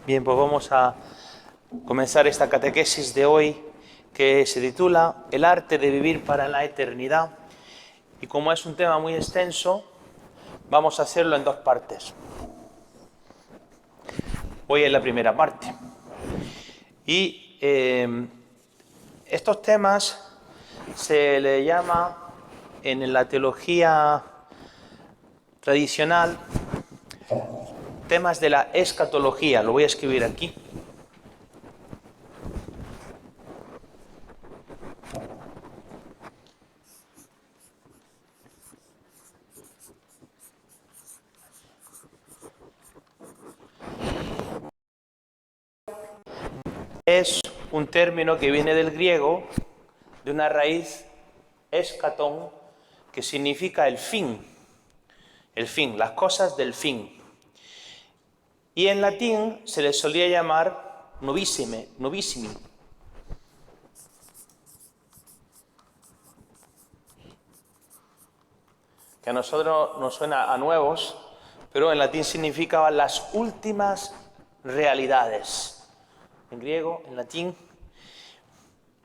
Bien, pues vamos a comenzar esta catequesis de hoy que se titula El arte de vivir para la eternidad. Y como es un tema muy extenso, vamos a hacerlo en dos partes. Hoy es la primera parte. Y estos temas se le llama en la teología tradicional temas de la escatología. Lo voy a escribir aquí. Es un término que viene del griego, de una raíz escatón, que significa el fin, las cosas del fin. Y en latín se le solía llamar novissimi. Que a nosotros nos suena a nuevos, pero en latín significaba las últimas realidades. En griego, en latín.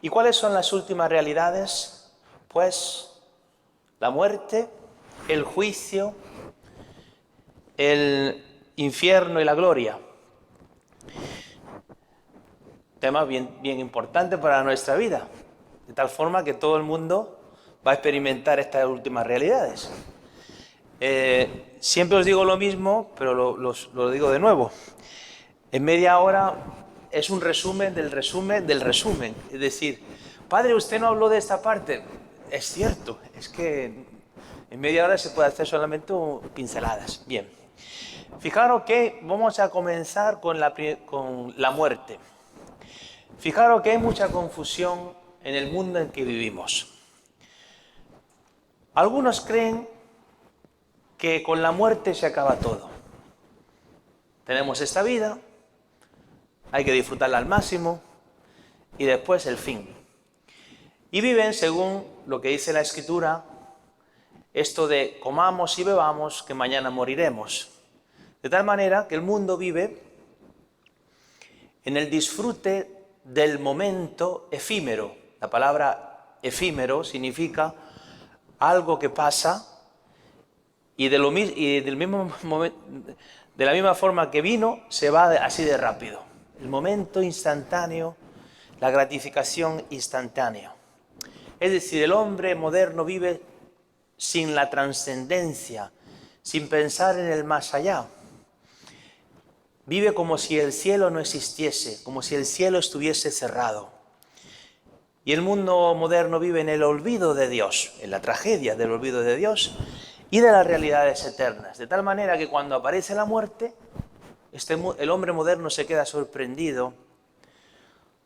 ¿Y cuáles son las últimas realidades? Pues la muerte, el juicio, el infierno y la gloria. Tema bien importante para nuestra vida, de tal forma que todo el mundo va a experimentar estas últimas realidades. Siempre os digo lo mismo, pero lo digo de nuevo. En media hora es un resumen del resumen del resumen. Es decir, padre, usted no habló de esta parte. Es cierto, es que en media hora se puede hacer solamente pinceladas. Bien, fijaros que vamos a comenzar con la muerte. Fijaros que hay mucha confusión en el mundo en que vivimos. Algunos creen que con la muerte se acaba todo. Tenemos esta vida, hay que disfrutarla al máximo y después el fin. Y viven según lo que dice la Escritura, esto de comamos y bebamos que mañana moriremos. De tal manera que el mundo vive en el disfrute del momento efímero. La palabra efímero significa algo que pasa y de la misma forma que vino, se va así de rápido. El momento instantáneo, la gratificación instantánea. Es decir, el hombre moderno vive sin la trascendencia, sin pensar en el más allá. Vive como si el cielo no existiese, como si el cielo estuviese cerrado. Y el mundo moderno vive en el olvido de Dios, en la tragedia del olvido de Dios y de las realidades eternas. De tal manera que cuando aparece la muerte, el hombre moderno se queda sorprendido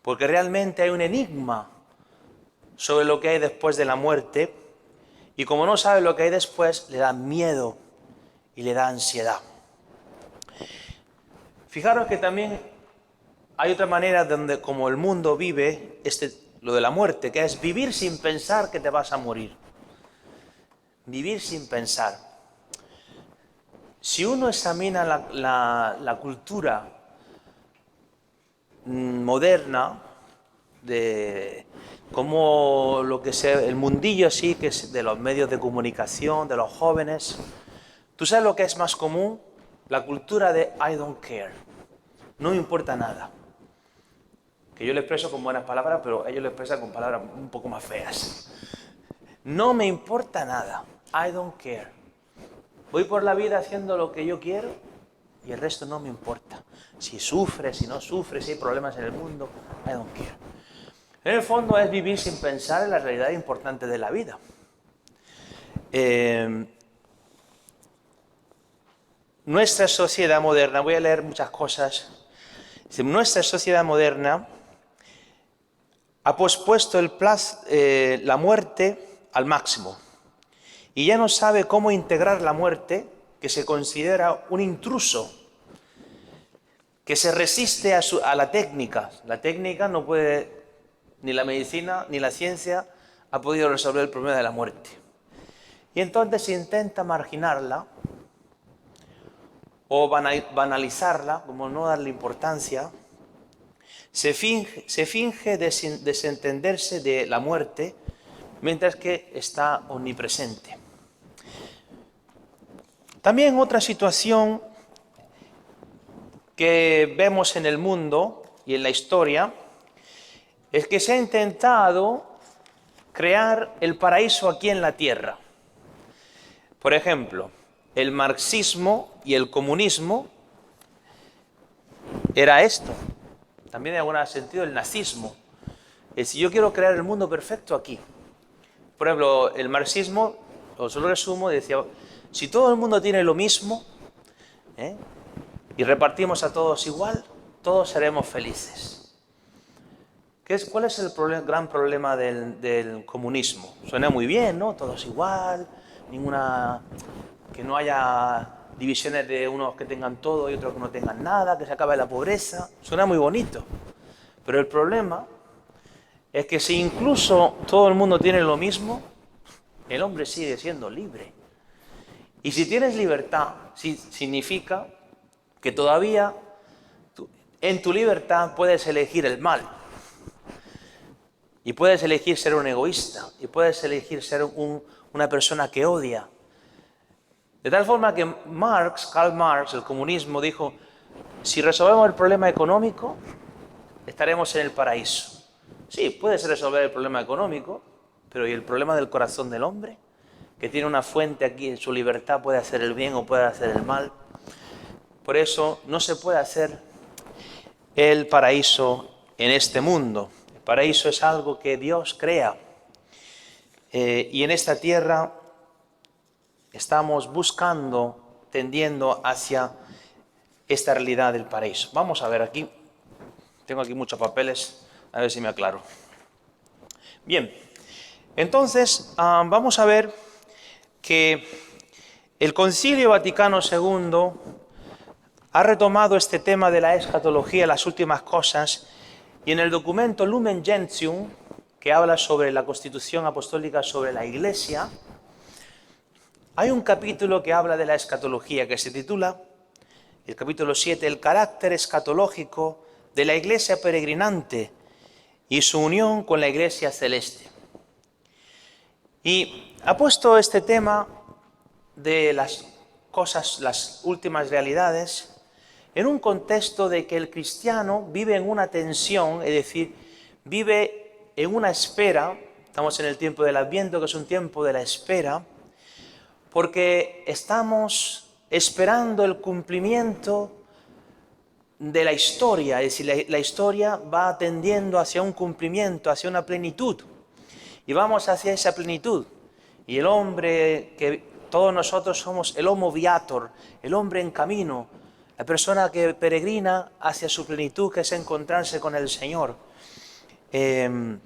porque realmente hay un enigma sobre lo que hay después de la muerte y como no sabe lo que hay después, le da miedo y le da ansiedad. Fijaros que también hay otra manera donde como el mundo vive lo de la muerte, que es vivir sin pensar que te vas a morir. Vivir sin pensar. Si uno examina la cultura moderna, de cómo el mundillo así, que es de los medios de comunicación, de los jóvenes, ¿tú sabes lo que es más común? La cultura de I don't care. No me importa nada. Que yo lo expreso con buenas palabras, pero ellos lo expresan con palabras un poco más feas. No me importa nada. I don't care. Voy por la vida haciendo lo que yo quiero y el resto no me importa. Si sufre, si no sufre, si hay problemas en el mundo, I don't care. En el fondo es vivir sin pensar en la realidad importante de la vida. Nuestra sociedad moderna, voy a leer muchas cosas. Nuestra sociedad moderna ha pospuesto la muerte al máximo y ya no sabe cómo integrar la muerte, que se considera un intruso, que se resiste a la técnica. La técnica no puede, ni la medicina ni la ciencia ha podido resolver el problema de la muerte. Y entonces se intenta marginarla o banalizarla, como no darle importancia, se finge desentenderse de la muerte, mientras que está omnipresente. También otra situación que vemos en el mundo y en la historia es que se ha intentado crear el paraíso aquí en la tierra. Por ejemplo, el marxismo y el comunismo era esto. También en algún sentido el nazismo. Es decir, yo quiero crear el mundo perfecto aquí. Por ejemplo, el marxismo, os lo resumo, decía, si todo el mundo tiene lo mismo, y repartimos a todos igual, todos seremos felices. ¿Cuál es el gran problema del comunismo? Suena muy bien, ¿no? Todos igual, que no haya divisiones de unos que tengan todo y otros que no tengan nada, que se acabe la pobreza. Suena muy bonito. Pero el problema es que si incluso todo el mundo tiene lo mismo, el hombre sigue siendo libre. Y si tienes libertad, significa que todavía en tu libertad puedes elegir el mal. Y puedes elegir ser un egoísta. Y puedes elegir ser una persona que odia. De tal forma que Karl Marx, el comunismo, dijo, si resolvemos el problema económico, estaremos en el paraíso. Sí, puedes resolver el problema económico, pero ¿y el problema del corazón del hombre? Que tiene una fuente aquí en su libertad, puede hacer el bien o puede hacer el mal. Por eso no se puede hacer el paraíso en este mundo. El paraíso es algo que Dios crea. Y en esta tierra estamos buscando, tendiendo hacia esta realidad del paraíso. Vamos a ver aquí. Tengo aquí muchos papeles, a ver si me aclaro. Bien, entonces vamos a ver que el Concilio Vaticano II ha retomado este tema de la escatología, las últimas cosas, y en el documento Lumen Gentium, que habla sobre la Constitución Apostólica sobre la Iglesia, hay un capítulo que habla de la escatología que se titula, el capítulo 7, el carácter escatológico de la Iglesia peregrinante y su unión con la Iglesia celeste. Y ha puesto este tema de las cosas, las últimas realidades, en un contexto de que el cristiano vive en una tensión, es decir, vive en una espera. Estamos en el tiempo del Adviento, que es un tiempo de la espera, porque estamos esperando el cumplimiento de la historia, es decir, la historia va tendiendo hacia un cumplimiento, hacia una plenitud, y vamos hacia esa plenitud. Y el hombre, que todos nosotros somos el homo viator, el hombre en camino, la persona que peregrina hacia su plenitud, que es encontrarse con el Señor. Eso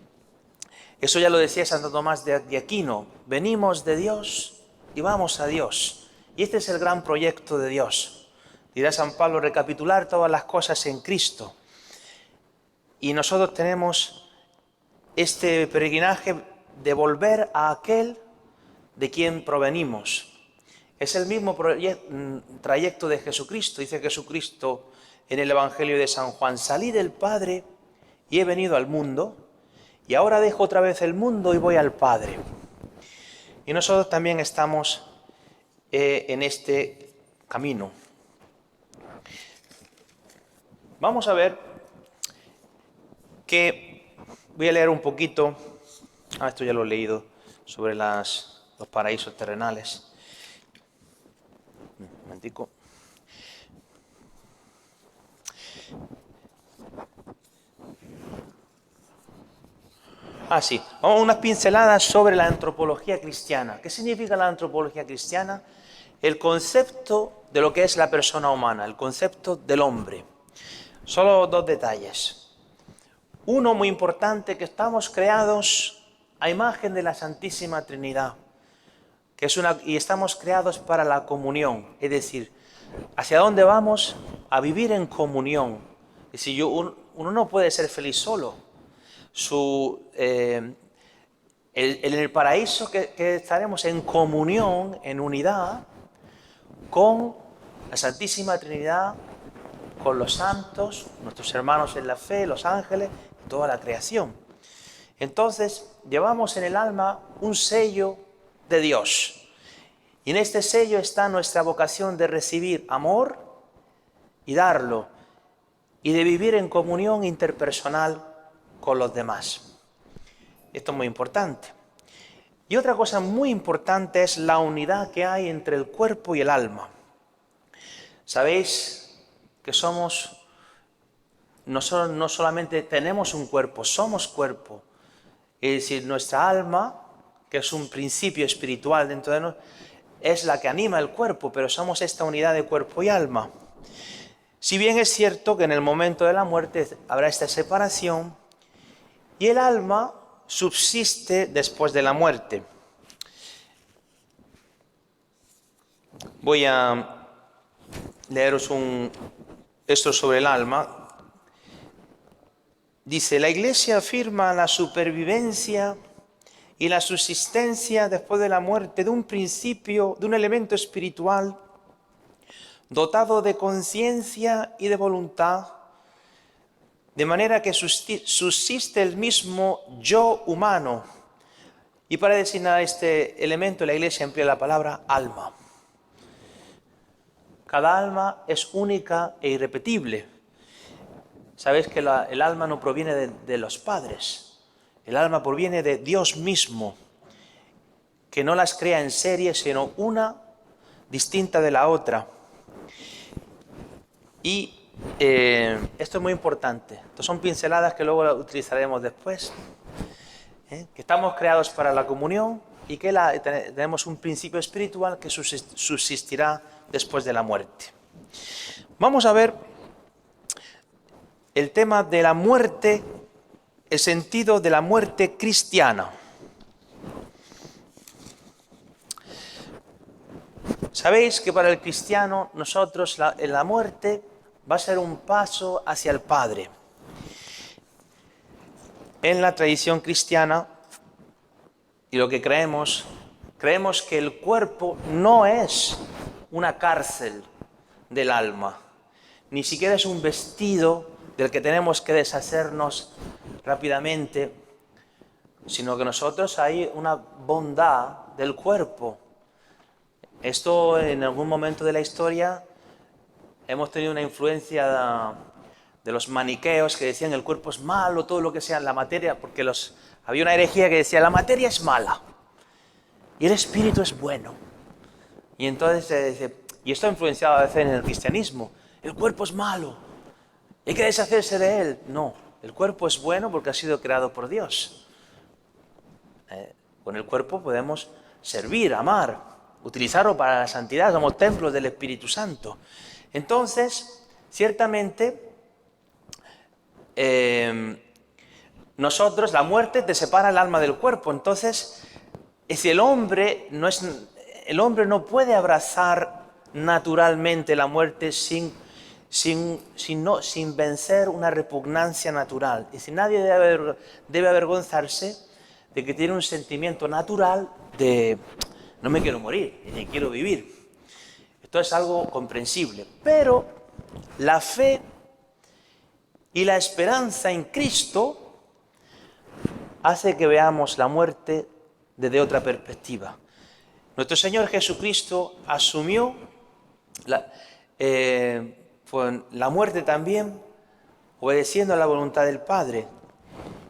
ya lo decía Santo Tomás de Aquino, venimos de Dios y vamos a Dios. Y este es el gran proyecto de Dios. Dirá San Pablo, recapitular todas las cosas en Cristo. Y nosotros tenemos este peregrinaje de volver a aquel de quien provenimos. Es el mismo trayecto de Jesucristo. Dice Jesucristo en el Evangelio de San Juan, salí del Padre y he venido al mundo, y ahora dejo otra vez el mundo y voy al Padre. Y nosotros también estamos en este camino. Vamos a ver que voy a leer un poquito, esto ya lo he leído, sobre los paraísos terrenales. Un momentico. Sí, vamos a unas pinceladas sobre la antropología cristiana. ¿Qué significa la antropología cristiana? El concepto de lo que es la persona humana, el concepto del hombre. Solo dos detalles. Uno muy importante, que estamos creados a imagen de la Santísima Trinidad, y estamos creados para la comunión, es decir, ¿hacia dónde vamos? A vivir en comunión. Es decir, uno no puede ser feliz solo. En el paraíso que estaremos en comunión, en unidad, con la Santísima Trinidad con los santos, nuestros hermanos en la fe, los ángeles y toda la creación. Entonces, llevamos en el alma un sello de Dios. Y en este sello está nuestra vocación de recibir amor y darlo, y de vivir en comunión interpersonal con los demás. Esto es muy importante. Y otra cosa muy importante es la unidad que hay entre el cuerpo y el alma. Sabéis que no solamente tenemos un cuerpo, somos cuerpo. Es decir, nuestra alma, que es un principio espiritual dentro de nosotros, es la que anima el cuerpo, pero somos esta unidad de cuerpo y alma. Si bien es cierto que en el momento de la muerte habrá esta separación y el alma subsiste después de la muerte. Voy a leeros esto sobre el alma. Dice, la Iglesia afirma la supervivencia y la subsistencia después de la muerte de un principio, de un elemento espiritual dotado de conciencia y de voluntad, de manera que subsiste el mismo yo humano. Y para designar este elemento, la Iglesia emplea la palabra alma. Cada alma es única e irrepetible. Sabéis que el alma no proviene de los padres. El alma proviene de Dios mismo, que no las crea en serie, sino una distinta de la otra. Y esto es muy importante. Estas son pinceladas que luego utilizaremos después. Que estamos creados para la comunión y que tenemos un principio espiritual que subsistirá después de la muerte. Vamos a ver el tema de la muerte, el sentido de la muerte cristiana. Sabéis que para el cristiano, nosotros, la muerte va a ser un paso hacia el Padre. En la tradición cristiana, y lo que creemos que el cuerpo no es una cárcel del alma, ni siquiera es un vestido del que tenemos que deshacernos rápidamente, sino que nosotros hay una bondad del cuerpo. Esto en algún momento de la historia hemos tenido una influencia de los maniqueos que decían el cuerpo es malo, todo lo que sea la materia, porque había una herejía que decía la materia es mala y el espíritu es bueno. Y entonces se dice, y esto ha influenciado a veces en el cristianismo, el cuerpo es malo, hay que deshacerse de él. No, el cuerpo es bueno porque ha sido creado por Dios. Con el cuerpo podemos servir, amar, utilizarlo para la santidad, somos templos del Espíritu Santo. Entonces, ciertamente, nosotros, la muerte te separa el alma del cuerpo. Entonces, el hombre no puede abrazar naturalmente la muerte sin vencer una repugnancia natural. Es decir, nadie debe avergonzarse de que tiene un sentimiento natural de no me quiero morir, ni quiero vivir. Esto es algo comprensible. Pero la fe y la esperanza en Cristo hace que veamos la muerte desde otra perspectiva. Nuestro Señor Jesucristo asumió la muerte también, obedeciendo a la voluntad del Padre.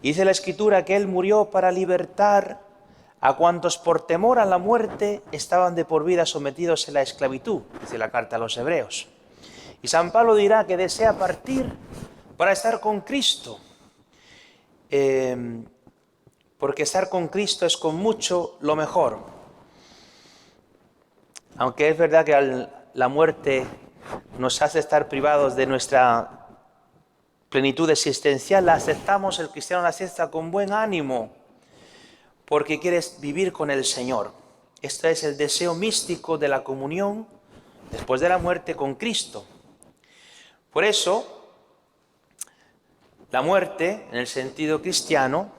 Y dice la Escritura que Él murió para libertar a cuantos por temor a la muerte estaban de por vida sometidos en la esclavitud, dice la carta a los Hebreos. Y San Pablo dirá que desea partir para estar con Cristo, porque estar con Cristo es con mucho lo mejor. Aunque es verdad que la muerte nos hace estar privados de nuestra plenitud existencial, la aceptamos, el cristiano la acepta con buen ánimo, porque quieres vivir con el Señor. Este es el deseo místico de la comunión después de la muerte con Cristo. Por eso, la muerte, en el sentido cristiano,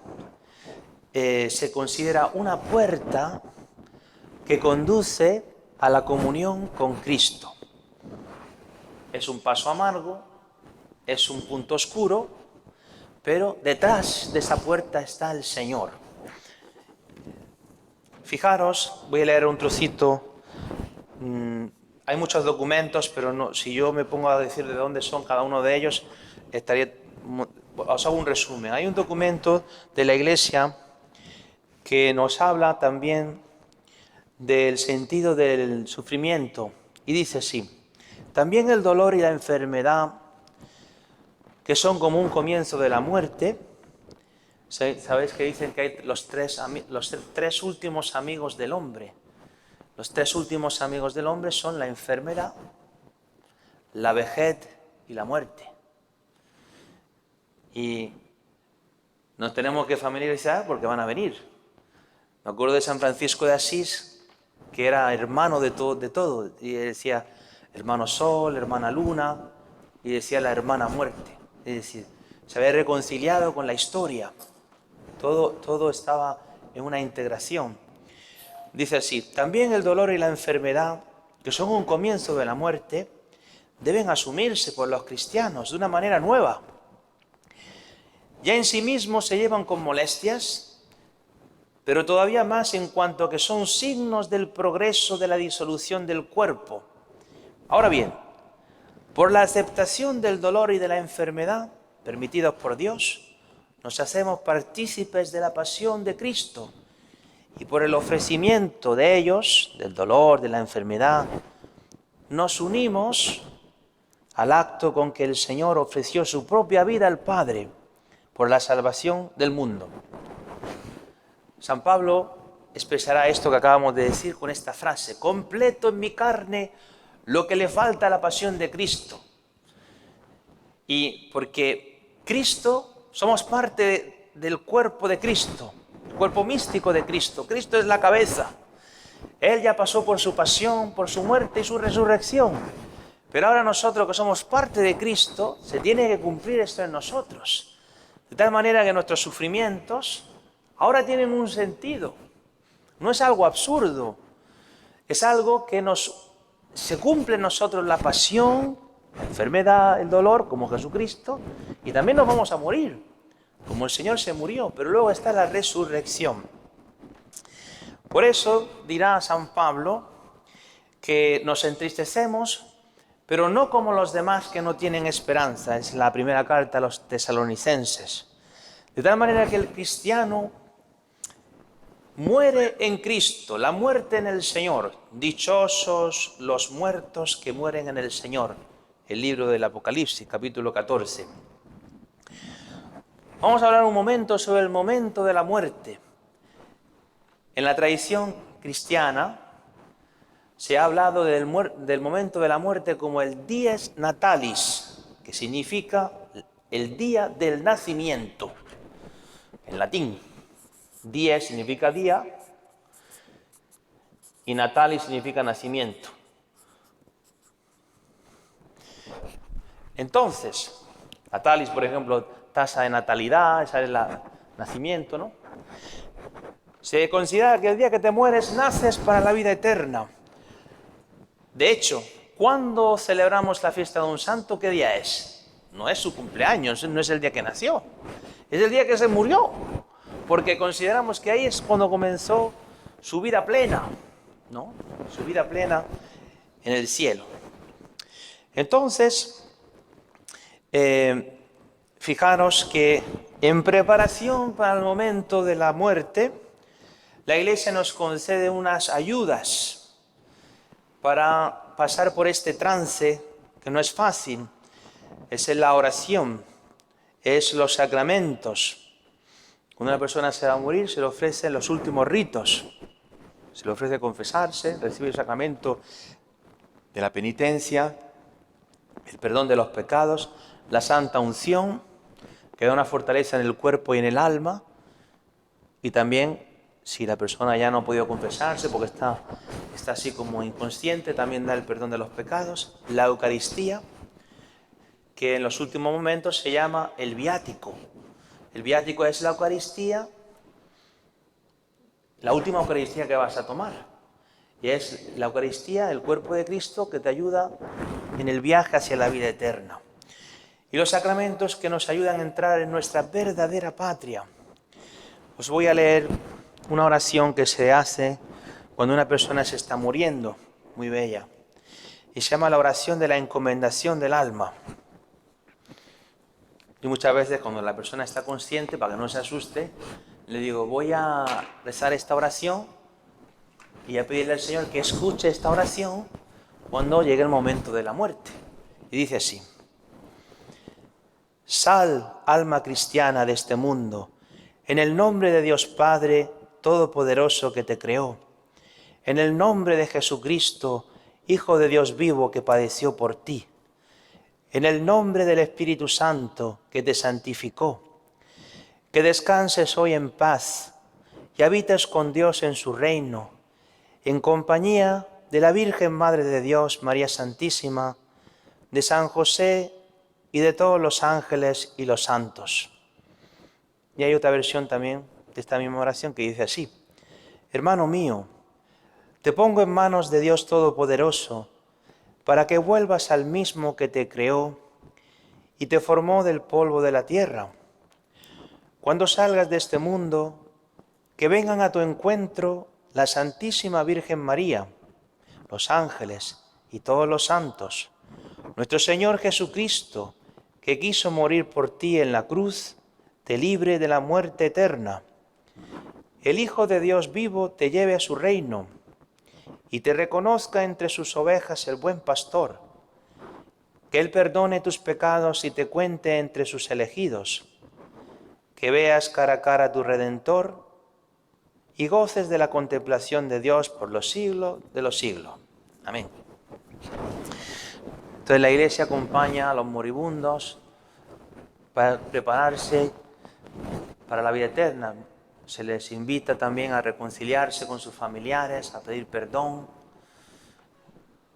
se considera una puerta que conduce a la comunión con Cristo. es un paso amargo, es un punto oscuro, pero detrás de esa puerta está el Señor. Fijaros, voy a leer un trocito. Hay muchos documentos, pero no, si yo me pongo a decir de dónde son cada uno de ellos, os hago un resumen. Hay un documento de la Iglesia que nos habla también del sentido del sufrimiento, y dice así: también el dolor y la enfermedad, que son como un comienzo de la muerte. ¿Sabéis que dicen que hay los tres últimos amigos del hombre? Los tres últimos amigos del hombre son la enfermedad, la vejez y la muerte. Y nos tenemos que familiarizar porque van a venir. Me acuerdo de San Francisco de Asís, que era hermano de todo, y decía hermano Sol, hermana Luna, y decía la hermana Muerte. Es decir, se había reconciliado con la historia. Todo estaba en una integración. Dice así: también el dolor y la enfermedad, que son un comienzo de la muerte, deben asumirse por los cristianos de una manera nueva. Ya en sí mismos se llevan con molestias, pero todavía más en cuanto a que son signos del progreso de la disolución del cuerpo. Ahora bien, por la aceptación del dolor y de la enfermedad, permitidos por Dios, nos hacemos partícipes de la pasión de Cristo, y por el ofrecimiento de ellos, del dolor, de la enfermedad, nos unimos al acto con que el Señor ofreció su propia vida al Padre por la salvación del mundo. San Pablo expresará esto que acabamos de decir con esta frase: completo en mi carne lo que le falta a la pasión de Cristo. Y porque Cristo, somos parte del cuerpo de Cristo, el cuerpo místico de Cristo. Cristo es la cabeza. Él ya pasó por su pasión, por su muerte y su resurrección. Pero ahora nosotros, que somos parte de Cristo, se tiene que cumplir esto en nosotros. De tal manera que nuestros sufrimientos ahora tienen un sentido. No es algo absurdo. Es algo que se cumple en nosotros la pasión, la enfermedad, el dolor, como Jesucristo, y también nos vamos a morir, como el Señor se murió, pero luego está la resurrección. Por eso dirá San Pablo que nos entristecemos, pero no como los demás que no tienen esperanza. Es la primera carta a los tesalonicenses. De tal manera que el cristiano muere en Cristo, la muerte en el Señor. Dichosos los muertos que mueren en el Señor. El libro del Apocalipsis, capítulo 14. Vamos a hablar un momento sobre el momento de la muerte. En la tradición cristiana se ha hablado del momento de la muerte como el dies natalis, que significa el día del nacimiento, en latín. Dies significa día y natalis significa nacimiento. Entonces, natalis, por ejemplo, tasa de natalidad, ese es el nacimiento, ¿no? Se considera que el día que te mueres naces para la vida eterna. De hecho, ¿cuándo celebramos la fiesta de un santo? ¿Qué día es? No es su cumpleaños, no es el día que nació, es el día que se murió, porque consideramos que ahí es cuando comenzó su vida plena, ¿no? Su vida plena en el cielo. Entonces, fijaros que en preparación para el momento de la muerte, la Iglesia nos concede unas ayudas para pasar por este trance, que no es fácil. Es la oración, es los sacramentos. Cuando una persona se va a morir, se le ofrecen los últimos ritos. Se le ofrece confesarse, recibir el sacramento de la penitencia, el perdón de los pecados, la santa unción, que da una fortaleza en el cuerpo y en el alma, y también, si la persona ya no ha podido confesarse porque está así como inconsciente, también da el perdón de los pecados, la Eucaristía, que en los últimos momentos se llama el viático. El viático es la Eucaristía, la última Eucaristía que vas a tomar. Y es la Eucaristía, el cuerpo de Cristo, que te ayuda en el viaje hacia la vida eterna. Y los sacramentos que nos ayudan a entrar en nuestra verdadera patria. Os voy a leer una oración que se hace cuando una persona se está muriendo, muy bella, y se llama la oración de la encomendación del alma. Y muchas veces cuando la persona está consciente, para que no se asuste, le digo, voy a rezar esta oración y a pedirle al Señor que escuche esta oración cuando llegue el momento de la muerte. Y dice así: Sal, alma cristiana de este mundo, en el nombre de Dios Padre Todopoderoso que te creó, en el nombre de Jesucristo, Hijo de Dios vivo que padeció por ti, en el nombre del Espíritu Santo que te santificó, que descanses hoy en paz y habites con Dios en su reino, en compañía de la Virgen Madre de Dios, María Santísima, de San José y de todos los ángeles y los santos. Y hay otra versión también de esta misma oración que dice así: Hermano mío, te pongo en manos de Dios Todopoderoso para que vuelvas al mismo que te creó y te formó del polvo de la tierra. Cuando salgas de este mundo, que vengan a tu encuentro la Santísima Virgen María, los ángeles y todos los santos, nuestro Señor Jesucristo, que quiso morir por ti en la cruz, te libre de la muerte eterna. El Hijo de Dios vivo te lleve a su reino y te reconozca entre sus ovejas el buen pastor, que Él perdone tus pecados y te cuente entre sus elegidos, que veas cara a cara a tu Redentor y goces de la contemplación de Dios por los siglos de los siglos. Amén. Entonces la Iglesia acompaña a los moribundos para prepararse para la vida eterna. Se les invita también a reconciliarse con sus familiares, a pedir perdón.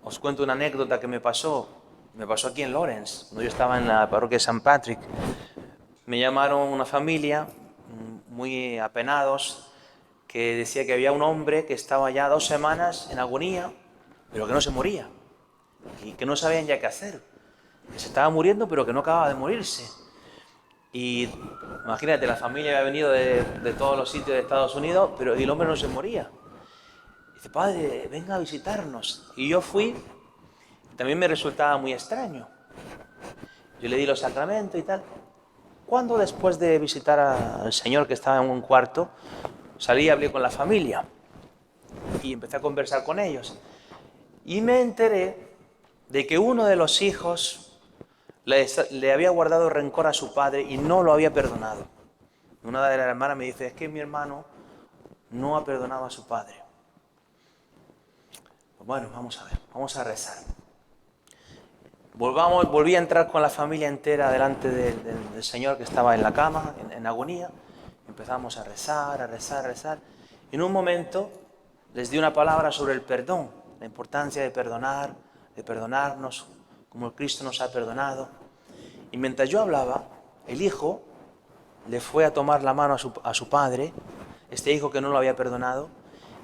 Os cuento una anécdota que me pasó aquí en Lawrence, cuando yo estaba en la parroquia de St. Patrick. Me llamaron una familia, muy apenados, que decía que había un hombre que estaba ya 2 semanas en agonía, pero que no se moría, y que no sabían ya qué hacer, que se estaba muriendo, pero que no acababa de morirse. Y imagínate, la familia había venido de todos los sitios de Estados Unidos, pero el hombre no se moría. Dice, padre, venga a visitarnos. Y yo fui, también me resultaba muy extraño. Yo le di los sacramentos y tal. Cuando después de visitar al señor que estaba en un cuarto, salí y hablé con la familia y empecé a conversar con ellos. Y me enteré de que uno de los hijos le había guardado rencor a su padre y no lo había perdonado. Una de las hermanas me dice, es que mi hermano no ha perdonado a su padre. Bueno, vamos a ver, vamos a rezar. Volví a entrar con la familia entera delante del Señor que estaba en la cama, en agonía. Empezamos a rezar. Y en un momento les di una palabra sobre el perdón, la importancia de perdonar, de perdonarnos como Cristo nos ha perdonado. Y mientras yo hablaba, el hijo le fue a tomar la mano a su padre, este hijo que no lo había perdonado,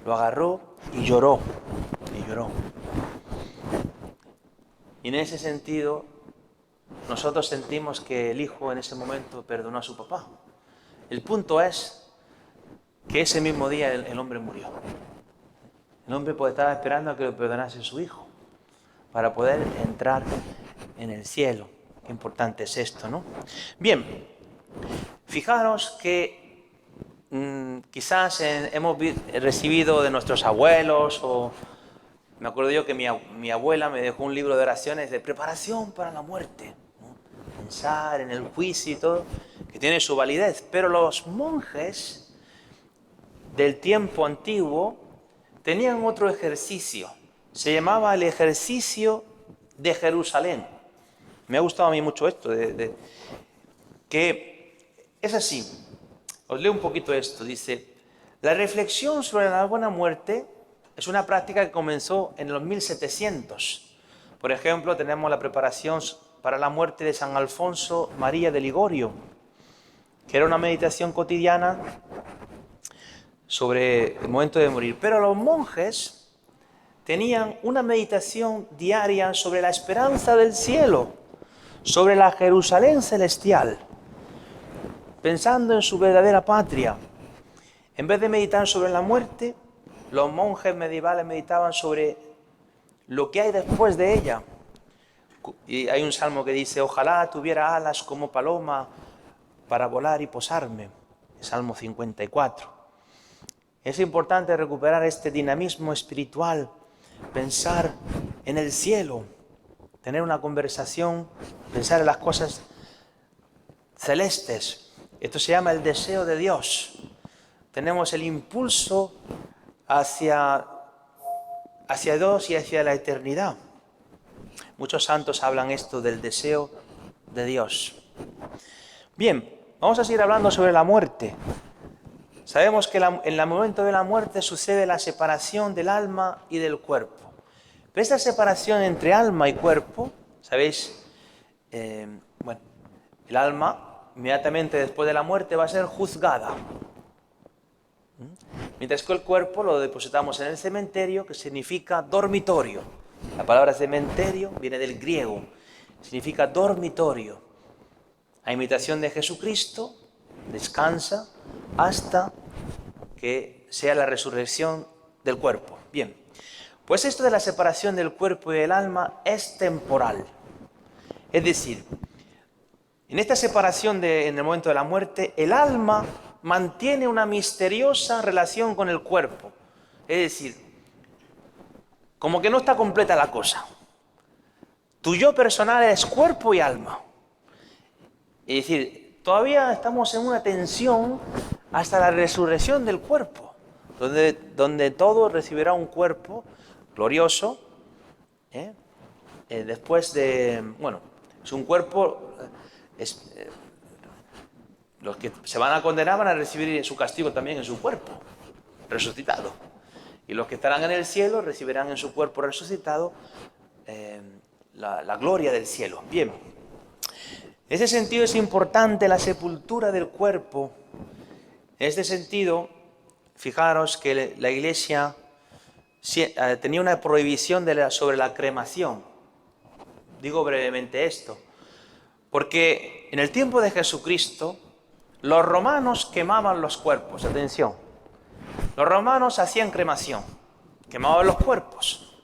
lo agarró y lloró. Y en ese sentido, nosotros sentimos que el hijo en ese momento perdonó a su papá. El punto es que ese mismo día el hombre murió. El hombre estaba esperando a que lo perdonase su hijo para poder entrar en el cielo. Qué importante es esto, ¿no? Bien, fijaros que quizás hemos recibido de nuestros abuelos o... Me acuerdo yo que mi abuela me dejó un libro de oraciones de preparación para la muerte, ¿no? Pensar en el juicio y todo, que tiene su validez. Pero los monjes del tiempo antiguo tenían otro ejercicio. Se llamaba el ejercicio de Jerusalén. Me ha gustado a mí mucho esto, que es así. Os leo un poquito esto. Dice, la reflexión sobre la buena muerte es una práctica que comenzó en los 1700. Por ejemplo, tenemos la preparación para la muerte de San Alfonso María de Ligorio, que era una meditación cotidiana sobre el momento de morir. Pero los monjes tenían una meditación diaria sobre la esperanza del cielo, sobre la Jerusalén celestial, pensando en su verdadera patria. En vez de meditar sobre la muerte, los monjes medievales meditaban sobre lo que hay después de ella. Y hay un salmo que dice: ojalá tuviera alas como paloma para volar y posarme. Salmo 54. Es importante recuperar este dinamismo espiritual, pensar en el cielo, tener una conversación, pensar en las cosas celestes. Esto se llama el deseo de Dios. Tenemos el impulso hacia Dios y hacia la eternidad. Muchos santos hablan esto del deseo de Dios. Bien, vamos a seguir hablando sobre la muerte. Sabemos que en el momento de la muerte sucede la separación del alma y del cuerpo. Pero esta separación entre alma y cuerpo, ¿sabéis? El alma, inmediatamente después de la muerte, va a ser juzgada. Mientras que el cuerpo lo depositamos en el cementerio, que significa dormitorio. La palabra cementerio viene del griego, significa dormitorio. A imitación de Jesucristo, descansa hasta que sea la resurrección del cuerpo. Bien, pues esto de la separación del cuerpo y del alma es temporal. Es decir, en esta separación en el momento de la muerte, el alma mantiene una misteriosa relación con el cuerpo. Es decir, como que no está completa la cosa. Tu yo personal es cuerpo y alma. Es decir, todavía estamos en una tensión hasta la resurrección del cuerpo, donde todo recibirá un cuerpo glorioso. Después de, es un cuerpo, los que se van a condenar van a recibir su castigo también en su cuerpo resucitado. Y los que estarán en el cielo recibirán en su cuerpo resucitado la gloria del cielo. Bien, en ese sentido es importante la sepultura del cuerpo. En este sentido, fijaros que la Iglesia tenía una prohibición sobre la cremación. Digo brevemente esto, porque en el tiempo de Jesucristo, los romanos quemaban los cuerpos. Atención, los romanos hacían cremación, quemaban los cuerpos,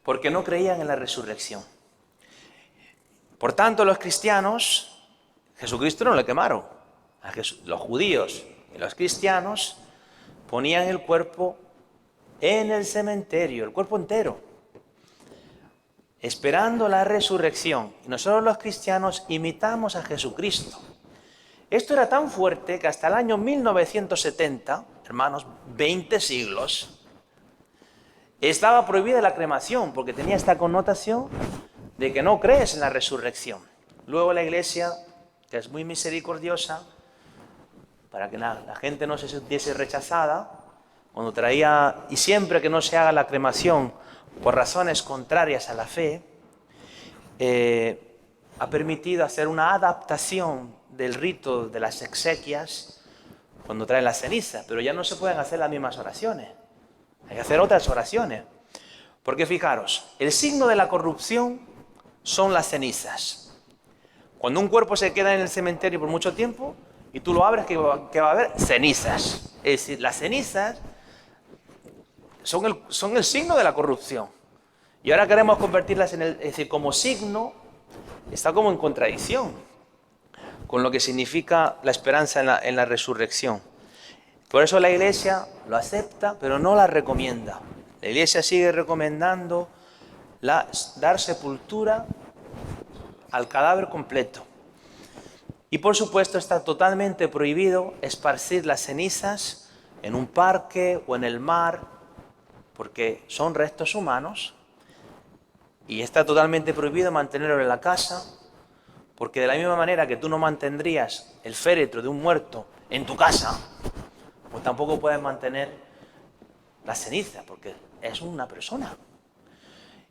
porque no creían en la resurrección. Por tanto, los cristianos, Jesucristo no le quemaron. Los judíos y los cristianos ponían el cuerpo en el cementerio, el cuerpo entero, esperando la resurrección. Y nosotros los cristianos imitamos a Jesucristo. Esto era tan fuerte que hasta el año 1970, hermanos, 20 siglos, estaba prohibida la cremación, porque tenía esta connotación de que no crees en la resurrección. Luego la Iglesia, que es muy misericordiosa, para que la gente no se sintiese rechazada, cuando traía, y siempre que no se haga la cremación por razones contrarias a la fe, ha permitido hacer una adaptación del rito de las exequias cuando traen la ceniza, pero ya no se pueden hacer las mismas oraciones, hay que hacer otras oraciones. Porque fijaros, el signo de la corrupción son las cenizas. Cuando un cuerpo se queda en el cementerio por mucho tiempo y tú lo abres, ¿qué va a haber? Cenizas. Es decir, las cenizas son el signo de la corrupción. Y ahora queremos convertirlas es decir, como signo, está como en contradicción con lo que significa la esperanza en la resurrección. Por eso la Iglesia lo acepta, pero no la recomienda. La Iglesia sigue recomendando dar sepultura al cadáver completo. Y por supuesto está totalmente prohibido esparcir las cenizas en un parque o en el mar, porque son restos humanos. Y está totalmente prohibido mantenerlo en la casa, porque de la misma manera que tú no mantendrías el féretro de un muerto en tu casa, pues tampoco puedes mantener la ceniza, porque es una persona.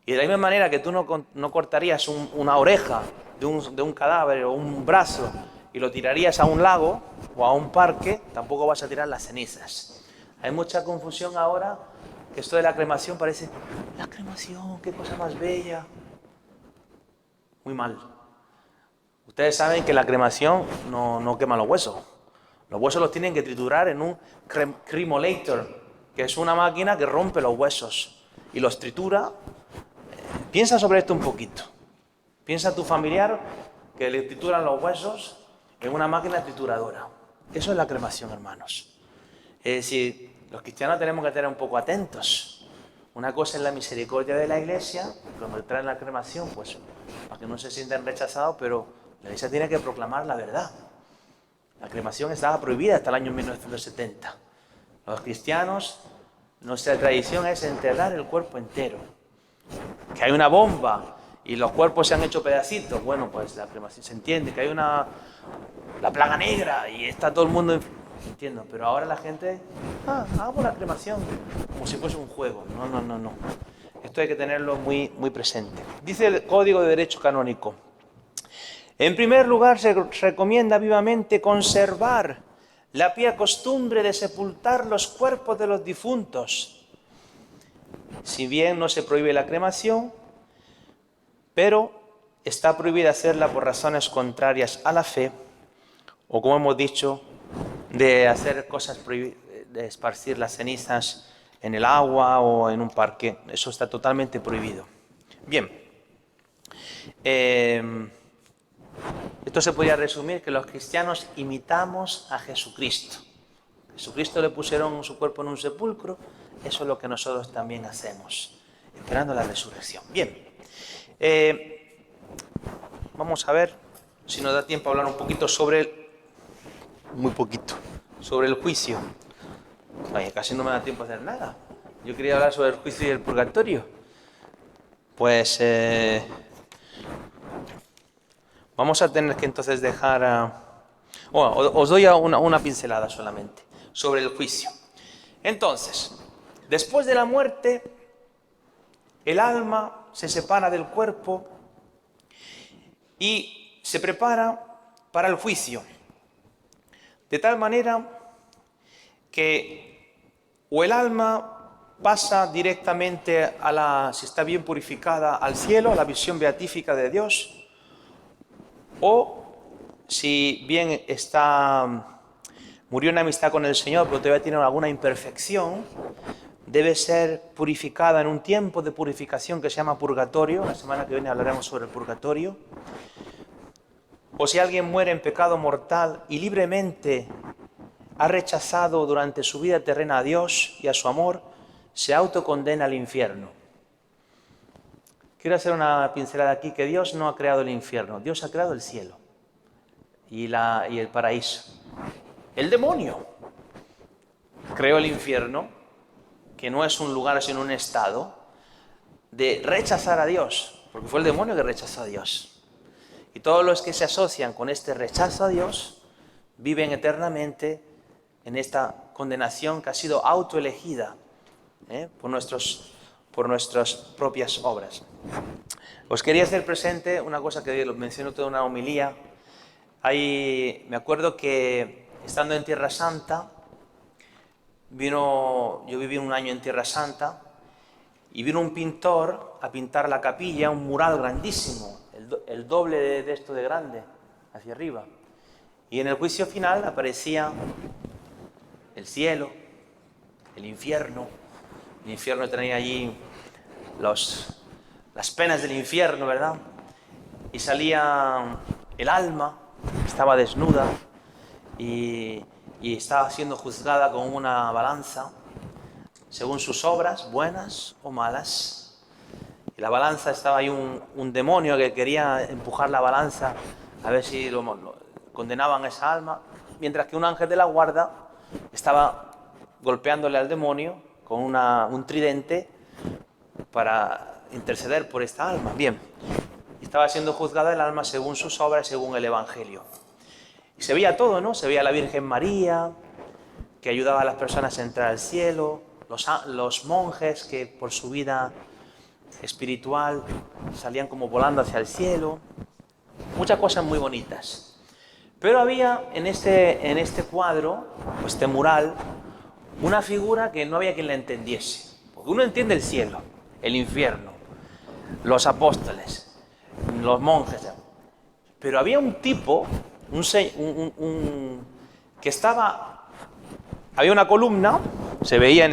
Y de la misma manera que tú no cortarías una oreja de un cadáver o un brazo y lo tirarías a un lago o a un parque, tampoco vas a tirar las cenizas. Hay mucha confusión ahora, que esto de la cremación parece, la cremación, qué cosa más bella. Muy mal. Ustedes saben que la cremación no quema los huesos. Los huesos los tienen que triturar en un cremolator, que es una máquina que rompe los huesos y los tritura. Piensa sobre esto un poquito. Piensa a tu familiar que le trituran los huesos en una máquina trituradora. Eso es la cremación, hermanos. Es decir, los cristianos tenemos que estar un poco atentos. Una cosa es la misericordia de la Iglesia, cuando traen la cremación, pues para que no se sientan rechazados, pero la Iglesia tiene que proclamar la verdad. La cremación estaba prohibida hasta el año 1970. Los cristianos, nuestra tradición es enterrar el cuerpo entero. Que hay una bomba y los cuerpos se han hecho pedacitos, bueno, pues la cremación se entiende. Que hay la plaga negra y está todo el mundo... Entiendo, pero ahora la gente, hago la cremación, como si fuese un juego. No. Esto hay que tenerlo muy presente. Dice el Código de Derecho Canónico. En primer lugar, se recomienda vivamente conservar la pía costumbre de sepultar los cuerpos de los difuntos. Si bien no se prohíbe la cremación, pero está prohibida hacerla por razones contrarias a la fe, o como hemos dicho, de hacer cosas prohibidas, de esparcir las cenizas en el agua o en un parque. Eso está totalmente prohibido. Bien. Esto se podría resumir que los cristianos imitamos a Jesucristo. Jesucristo le pusieron su cuerpo en un sepulcro. Eso es lo que nosotros también hacemos, esperando la resurrección. Bien. Vamos a ver si nos da tiempo a hablar un poquito sobre sobre el juicio. Vaya, casi no me da tiempo a hacer nada. Yo quería hablar sobre el juicio y el purgatorio. Pues vamos a tener que entonces dejar... os doy una pincelada solamente sobre el juicio. Entonces, después de la muerte, el alma se separa del cuerpo y se prepara para el juicio. De tal manera que o el alma pasa directamente si está bien purificada, al cielo, a la visión beatífica de Dios, o si bien murió en amistad con el Señor, pero todavía tiene alguna imperfección, debe ser purificada en un tiempo de purificación que se llama purgatorio. La semana que viene hablaremos sobre el purgatorio. O si alguien muere en pecado mortal y libremente ha rechazado durante su vida terrena a Dios y a su amor, se autocondena al infierno. Quiero hacer una pincelada aquí, que Dios no ha creado el infierno, Dios ha creado el cielo y el paraíso. El demonio creó el infierno, que no es un lugar sino un estado de rechazar a Dios, porque fue el demonio que rechazó a Dios. Y todos los que se asocian con este rechazo a Dios viven eternamente en esta condenación que ha sido autoelegida por nuestras propias obras. Os quería hacer presente una cosa que lo menciono toda una homilía. Me acuerdo que estando en Tierra Santa, yo viví un año en Tierra Santa, y vino un pintor a pintar la capilla, un mural grandísimo, el doble de esto de grande, hacia arriba. Y en el juicio final aparecía el cielo, el infierno. El infierno tenía allí las penas del infierno, ¿verdad? Y salía el alma, estaba desnuda y estaba siendo juzgada con una balanza según sus obras, buenas o malas. Y la balanza estaba ahí un demonio que quería empujar la balanza a ver si lo condenaban a esa alma, mientras que un ángel de la guarda estaba golpeándole al demonio con un tridente para interceder por esta alma. Bien, estaba siendo juzgada el alma según sus obras, según el Evangelio. Y se veía todo, ¿no? Se veía la Virgen María, que ayudaba a las personas a entrar al cielo, los monjes que por su vida espiritual salían como volando hacia el cielo, muchas cosas muy bonitas. Pero había en este cuadro, o este mural, una figura que no había quien la entendiese. Porque uno entiende el cielo, el infierno, los apóstoles, los monjes. Pero había un tipo, que estaba, había una columna, se veía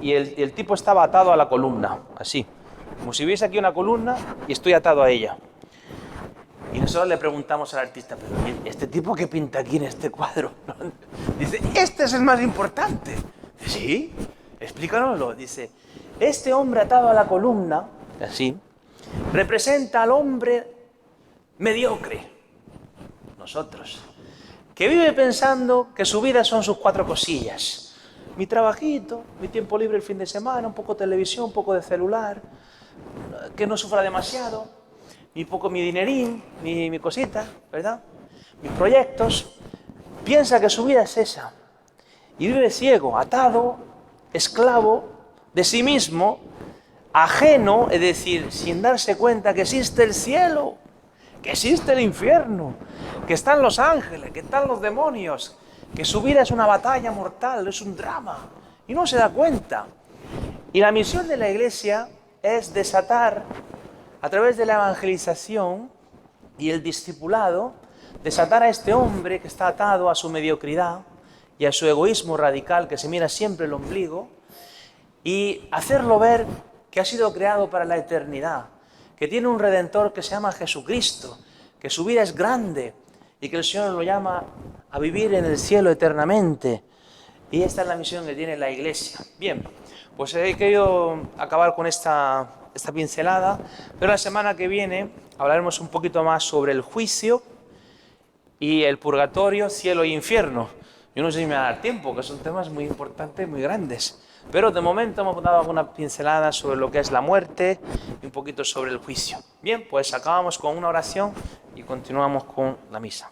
y el tipo estaba atado a la columna, así. Como si hubiese aquí una columna y estoy atado a ella. Y nosotros le preguntamos al artista, pero ¿este tipo qué pinta aquí en este cuadro? Dice, este es el más importante. Dice, ¿sí? Explícanoslo. Dice, este hombre atado a la columna, así, representa al hombre mediocre, nosotros, que vive pensando que su vida son sus 4 cosillas. Mi trabajito, mi tiempo libre el fin de semana, un poco de televisión, un poco de celular, que no sufra demasiado. Mi dinerín, mi cosita, ¿verdad? Mis proyectos. Piensa que su vida es esa. Y vive ciego, atado, esclavo de sí mismo, ajeno, es decir, sin darse cuenta que existe el cielo, que existe el infierno, que están los ángeles, que están los demonios, que su vida es una batalla mortal, es un drama. Y no se da cuenta. Y la misión de la Iglesia es desatar, a través de la evangelización y el discipulado, desatar a este hombre que está atado a su mediocridad y a su egoísmo radical, que se mira siempre el ombligo, y hacerlo ver que ha sido creado para la eternidad, que tiene un Redentor que se llama Jesucristo, que su vida es grande y que el Señor lo llama a vivir en el cielo eternamente. Y esta es la misión que tiene la Iglesia. Bien, pues he querido acabar con esta pincelada, pero la semana que viene hablaremos un poquito más sobre el juicio y el purgatorio, cielo e infierno. Yo no sé si me va a dar tiempo, que son temas muy importantes, muy grandes, pero de momento hemos dado alguna pincelada sobre lo que es la muerte y un poquito sobre el juicio. Bien, pues acabamos con una oración y continuamos con la misa.